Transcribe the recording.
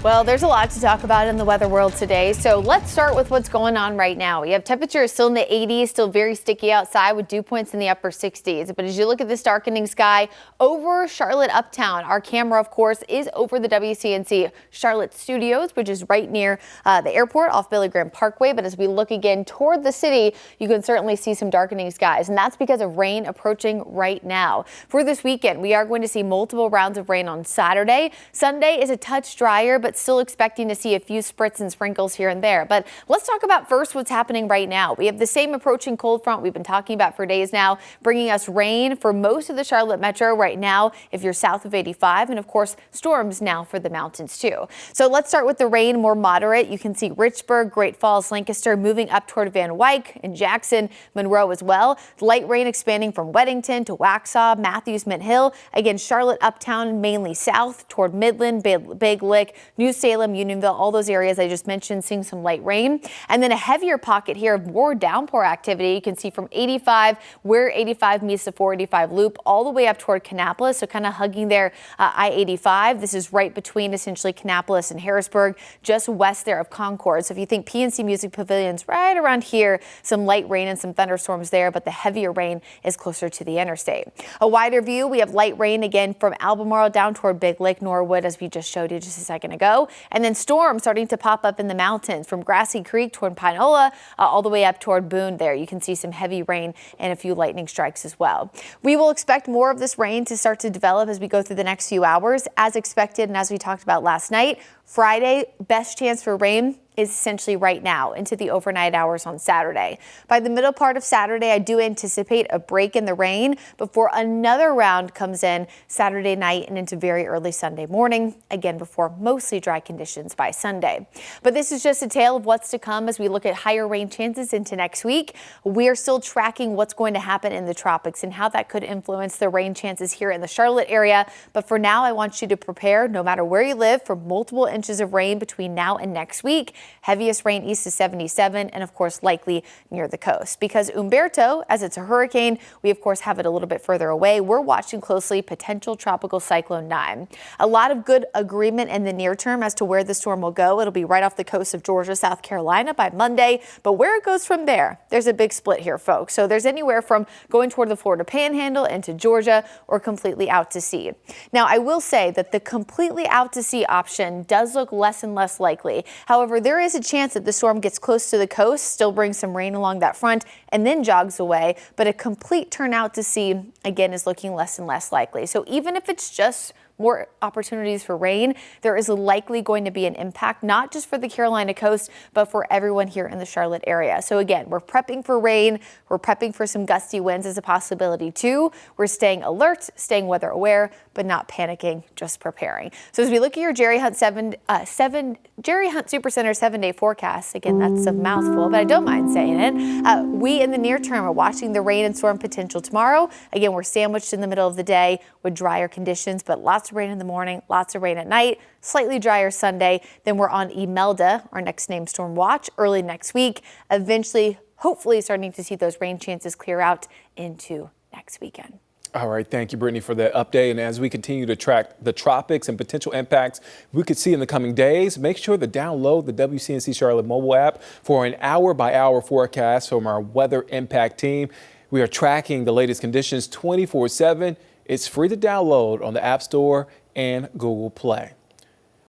Well, there's a lot to talk about in the weather world today, so let's start with what's going on right now. We have temperatures still in the 80s, still very sticky outside with dew points in the upper 60s. But as you look at this darkening sky over Charlotte Uptown, our camera, of course, is over the WCNC Charlotte Studios, which is right near the airport off Billy Graham Parkway. But as we look again toward the city, you can certainly see some darkening skies, and that's because of rain approaching right now. For this weekend, we are going to see multiple rounds of rain on Saturday. Sunday is a touch drier, but still expecting to see a few spritz and sprinkles here and there. But let's talk about first what's happening right now. We have the same approaching cold front we've been talking about for days now, bringing us rain for most of the Charlotte metro right now if you're south of 85, and of course storms now for the mountains too. So let's start with the rain, more moderate. You can see Richburg, Great Falls, Lancaster moving up toward Van Wyck, and Jackson, Monroe as well. Light rain expanding from Weddington to Waxhaw, Matthews, Mint Hill. Again, Charlotte Uptown mainly south toward Midland, Big Lick, New Salem, Unionville, all those areas I just mentioned, seeing some light rain. And then a heavier pocket here of more downpour activity. You can see from 85, where 85 meets the 485 loop, all the way up toward Kannapolis. So kind of hugging there I-85. This is right between essentially Kannapolis and Harrisburg, just west there of Concord. So if you think PNC Music Pavilion's right around here, some light rain and some thunderstorms there, but the heavier rain is closer to the interstate. A wider view, we have light rain again from Albemarle down toward Big Lake, Norwood, as we just showed you just a second ago. And then storms starting to pop up in the mountains from Grassy Creek toward Pinola, all the way up toward Boone there. You can see some heavy rain and a few lightning strikes as well. We will expect more of this rain to start to develop as we go through the next few hours. As expected and as we talked about last night, Friday, best chance for rain is essentially right now into the overnight hours on Saturday. By the middle part of Saturday, I do anticipate a break in the rain before another round comes in Saturday night and into very early Sunday morning, again before mostly dry conditions by Sunday. But this is just a tale of what's to come as we look at higher rain chances into next week. We are still tracking what's going to happen in the tropics and how that could influence the rain chances here in the Charlotte area. But for now, I want you to prepare, no matter where you live, for multiple inches of rain between now and next week. Heaviest rain east of 77 and of course likely near the coast. Because Humberto, as it's a hurricane, we of course have it a little bit further away. We're watching closely potential tropical cyclone 9. A lot of good agreement in the near term as to where the storm will go. It'll be right off the coast of Georgia, South Carolina by Monday. But where it goes from there, there's a big split here, folks. So there's anywhere from going toward the Florida Panhandle into Georgia or completely out to sea. Now, I will say that the completely out to sea option does look less and less likely. However, there is a chance that the storm gets close to the coast, still brings some rain along that front, and then jogs away. But a complete turn out to sea, again, is looking less and less likely. So even if it's just more opportunities for rain, there is likely going to be an impact, not just for the Carolina coast, but for everyone here in the Charlotte area. So again, we're prepping for rain. We're prepping for some gusty winds as a possibility too. We're staying alert, staying weather aware, but not panicking, just preparing. So as we look at your Jerry Hunt Jerry Hunt Supercenter 7-day forecast, again, that's a mouthful, but I don't mind saying it. We in the near term are watching the rain and storm potential tomorrow. Again, we're sandwiched in the middle of the day with drier conditions, but lots of rain in the morning, lots of rain at night, slightly drier Sunday. Then we're on Imelda, our next named storm watch, early next week. Eventually, hopefully starting to see those rain chances clear out into next weekend. All right. Thank you, Brittany, for that update. And as we continue to track the tropics and potential impacts we could see in the coming days, make sure to download the WCNC Charlotte mobile app for an hour-by-hour forecast from our weather impact team. We are tracking the latest conditions 24/7. It's free to download on the App Store and Google Play.